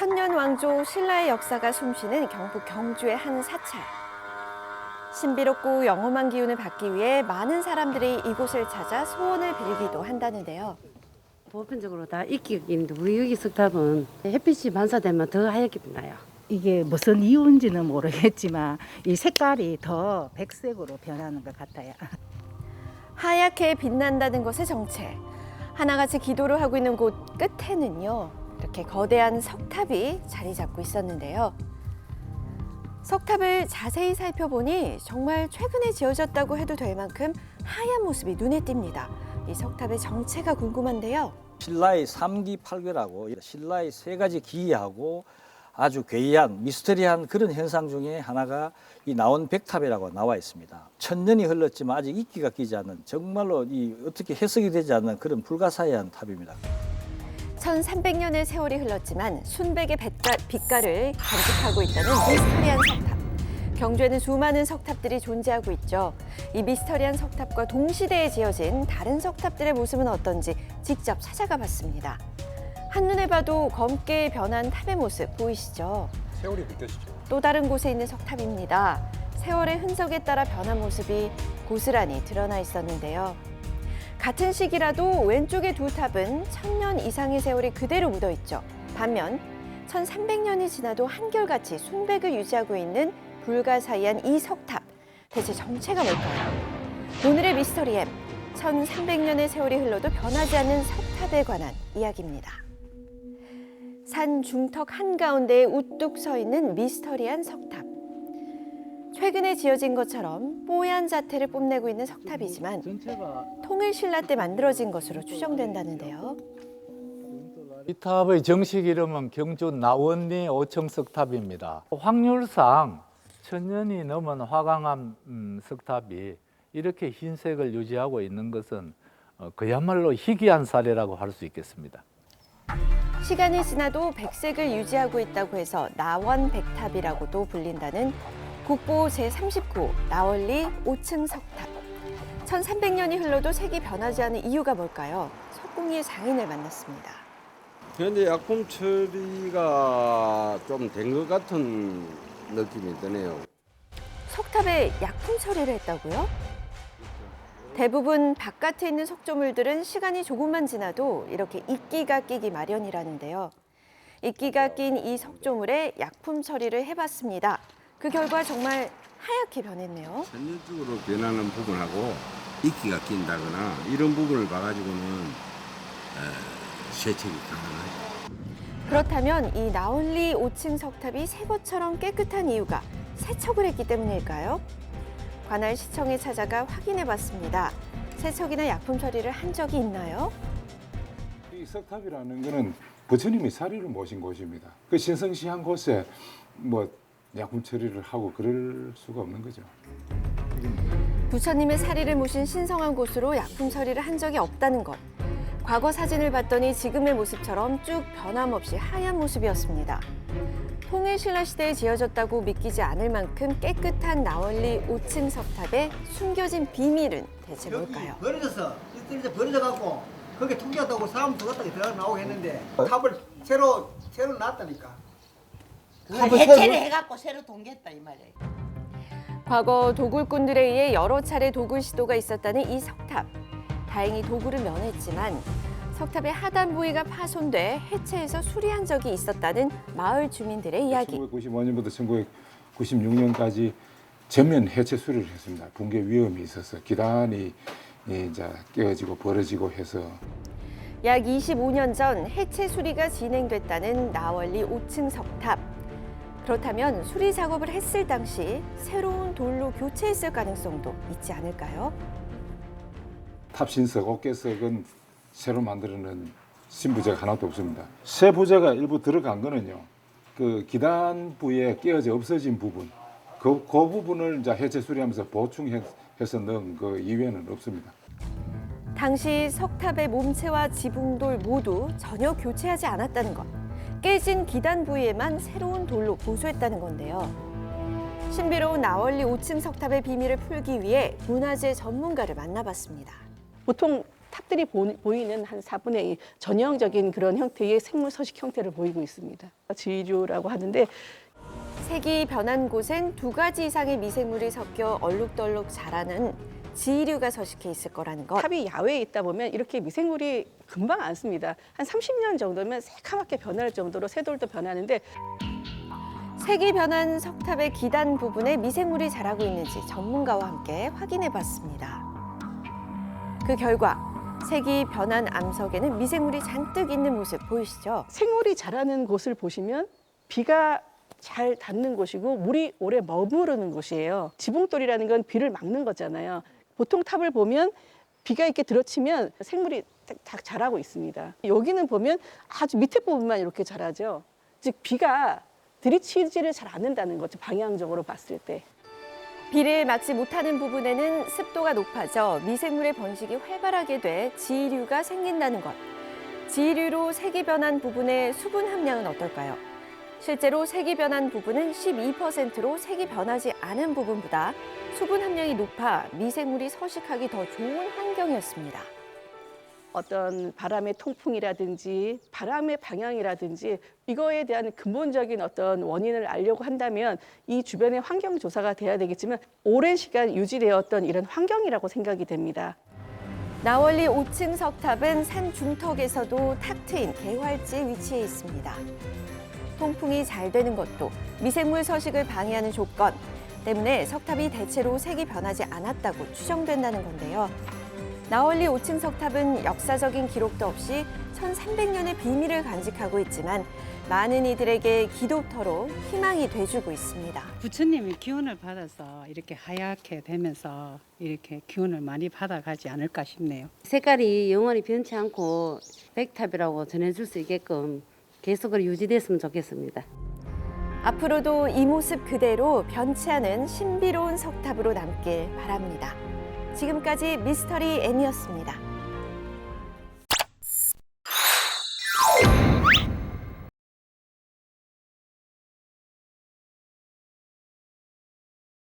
천년 왕조 신라의 역사가 숨쉬는 경북 경주의 한 사찰. 신비롭고 영험한 기운을 받기 위해 많은 사람들이 이곳을 찾아 소원을 빌기도 한다는데요. 보편적으로 다 이끼인데 우리 여기 석탑은 햇빛이 반사되면 더 하얗게 빛나요. 이게 무슨 이유인지는 모르겠지만 이 색깔이 더 백색으로 변하는 것 같아요. 하얗게 빛난다는 것의 정체. 하나같이 기도를 하고 있는 곳 끝에는요, 이렇게 거대한 석탑이 자리 잡고 있었는데요. 석탑을 자세히 살펴보니 정말 최근에 지어졌다고 해도 될 만큼 하얀 모습이 눈에 띕니다. 이 석탑의 정체가 궁금한데요. 신라의 3기 8괴라고 신라의 3가지 기이하고 아주 괴이한 미스터리한 그런 현상 중에 하나가 이 나온 백탑이라고 나와 있습니다. 천년이 흘렀지만 아직 이끼가 끼지 않는 정말로 어떻게 해석이 되지 않는 그런 불가사의한 탑입니다. 1300년의 세월이 흘렀지만 순백의 빛깔을 간직하고 있다는 미스터리한 석탑. 경주에는 수많은 석탑들이 존재하고 있죠. 이 미스터리한 석탑과 동시대에 지어진 다른 석탑들의 모습은 어떤지 직접 찾아가 봤습니다. 한눈에 봐도 검게 변한 탑의 모습 보이시죠? 세월이 느껴지죠. 또 다른 곳에 있는 석탑입니다. 세월의 흔적에 따라 변한 모습이 고스란히 드러나 있었는데요. 같은 시기라도 왼쪽의 두 탑은 1000년 이상의 세월이 그대로 묻어 있죠. 반면 1300년이 지나도 한결같이 순백을 유지하고 있는 불가사의한 이 석탑. 대체 정체가 뭘까요? 오늘의 미스터리 M. 1300년의 세월이 흘러도 변하지 않는 석탑에 관한 이야기입니다. 산 중턱 한가운데에 우뚝 서 있는 미스터리한 석탑. 최근에 지어진 것처럼 뽀얀 자태를 뽐내고 있는 석탑이지만 통일신라 때 만들어진 것으로 추정된다는데요. 이 탑의 정식 이름은 경주 나원리 5층 석탑입니다. 확률상 1000년이 넘은 화강암 석탑이 이렇게 흰색을 유지하고 있는 것은 그야말로 희귀한 사례라고 할 수 있겠습니다. 시간이 지나도 백색을 유지하고 있다고 해서 나원백탑이라고도 불린다는 국보 제39 나원리 5층 석탑. 1300년이 흘러도 색이 변하지 않은 이유가 뭘까요? 석공예 장인을 만났습니다. 현재 약품 처리가 좀 된 것 같은 느낌이 드네요. 석탑에 약품 처리를 했다고요? 대부분 바깥에 있는 석조물들은 시간이 조금만 지나도 이렇게 이끼가 끼기 마련이라는데요. 이끼가 낀 이 석조물에 약품 처리를 해봤습니다. 그 결과 정말 하얗게 변했네요. 전체적으로 변하는 부분하고 이끼가 낀다거나 이런 부분을 봐가지고는 세척이 가능하죠. 그렇다면 이 나원리 5층 석탑이 새 것처럼 깨끗한 이유가 세척을 했기 때문일까요? 관할 시청에 찾아가 확인해봤습니다. 세척이나 약품 처리를 한 적이 있나요? 이 석탑이라는 것은 부처님이 사리를 모신 곳입니다. 그 신성시한 곳에 약품 처리를 하고 그럴 수가 없는 거죠. 부처님의 사리를 모신 신성한 곳으로 약품 처리를 한 적이 없다는 것. 과거 사진을 봤더니 지금의 모습처럼 쭉 변함없이 하얀 모습이었습니다. 통일신라 시대에 지어졌다고 믿기지 않을 만큼 깨끗한 나원리 5층 석탑의 숨겨진 비밀은 대체 뭘까요? 버려져서 이제 버려져갖고 거기에 통기한다고 사람 죽었다고 들어가 나오고 했는데 탑을 새로 놨다니까. 해체를 해갖고 새로 동겼다 이 말이에요. 과거 도굴꾼들에 의해 여러 차례 도굴 시도가 있었다는 이 석탑. 다행히 도굴은 면했지만 석탑의 하단 부위가 파손돼 해체해서 수리한 적이 있었다는 마을 주민들의 이야기. 1995년부터 1996년까지 전면 해체 수리를 했습니다. 붕괴 위험이 있어서 기단이 이제 깨어지고 벌어지고 해서 약 25년 전 해체 수리가 진행됐다는 나원리 5층 석탑. 그렇다면 수리 작업을 했을 당시 새로운 돌로 교체했을 가능성도 있지 않을까요? 탑신석, 어깨석은 새로 만들어낸 신부재가 하나도 없습니다. 새 부재가 일부 들어간 거는요. 그 기단 부위에 깨어져 없어진 부분, 그 부분을 이제 해체 수리하면서 보충해서 넣은 그 이외에는 없습니다. 당시 석탑의 몸체와 지붕돌 모두 전혀 교체하지 않았다는 것. 깨진 기단 부위에만 새로운 돌로 보수했다는 건데요. 신비로운 나원리 5층 석탑의 비밀을 풀기 위해 문화재 전문가를 만나봤습니다. 보통 탑들이 보이는 한 4분의 1 전형적인 그런 형태의 생물 서식 형태를 보이고 있습니다. 지류라고 하는데 색이 변한 곳엔 2가지 이상의 미생물이 섞여 얼룩덜룩 자라는 지류가 서식해 있을 거라는 것. 탑이 야외에 있다 보면 이렇게 미생물이 금방 안 씁니다. 한 30년 정도면 새카맣게 변할 정도로 새돌도 변하는데 색이 변한 석탑의 기단 부분에 미생물이 자라고 있는지 전문가와 함께 확인해 봤습니다. 그 결과 색이 변한 암석에는 미생물이 잔뜩 있는 모습 보이시죠? 생물이 자라는 곳을 보시면 비가 잘 닿는 곳이고 물이 오래 머무르는 곳이에요. 지붕돌이라는 건 비를 막는 거잖아요. 보통 탑을 보면 비가 이렇게 들어치면 생물이 딱 자라고 있습니다. 여기는 보면 아주 밑에 부분만 이렇게 자라죠. 즉 비가 들이치지를 잘 않는다는 거죠. 방향적으로 봤을 때. 비를 막지 못하는 부분에는 습도가 높아져 미생물의 번식이 활발하게 돼 지류가 생긴다는 것. 지류로 색이 변한 부분의 수분 함량은 어떨까요? 실제로 색이 변한 부분은 12%로 색이 변하지 않은 부분보다 수분 함량이 높아 미생물이 서식하기 더 좋은 환경이었습니다. 어떤 바람의 통풍이라든지 바람의 방향이라든지 이거에 대한 근본적인 어떤 원인을 알려고 한다면 이 주변의 환경 조사가 돼야 되겠지만 오랜 시간 유지되었던 이런 환경이라고 생각이 됩니다. 나월리 5층 석탑은 산 중턱에서도 탁 트인 개활지에 위치해 있습니다. 통풍이 잘 되는 것도 미생물 서식을 방해하는 조건 때문에 석탑이 대체로 색이 변하지 않았다고 추정된다는 건데요. 나월리 5층 석탑은 역사적인 기록도 없이 1300년의 비밀을 간직하고 있지만 많은 이들에게 기도터로 희망이 돼주고 있습니다. 부처님이 기운을 받아서 이렇게 하얗게 되면서 이렇게 기운을 많이 받아가지 않을까 싶네요. 색깔이 영원히 변치 않고 백탑이라고 전해줄 수 있게끔 계속 유지됐으면 좋겠습니다. 앞으로도 이 모습 그대로 변치 않은 신비로운 석탑으로 남길 바랍니다. 지금까지 미스터리 N이었습니다.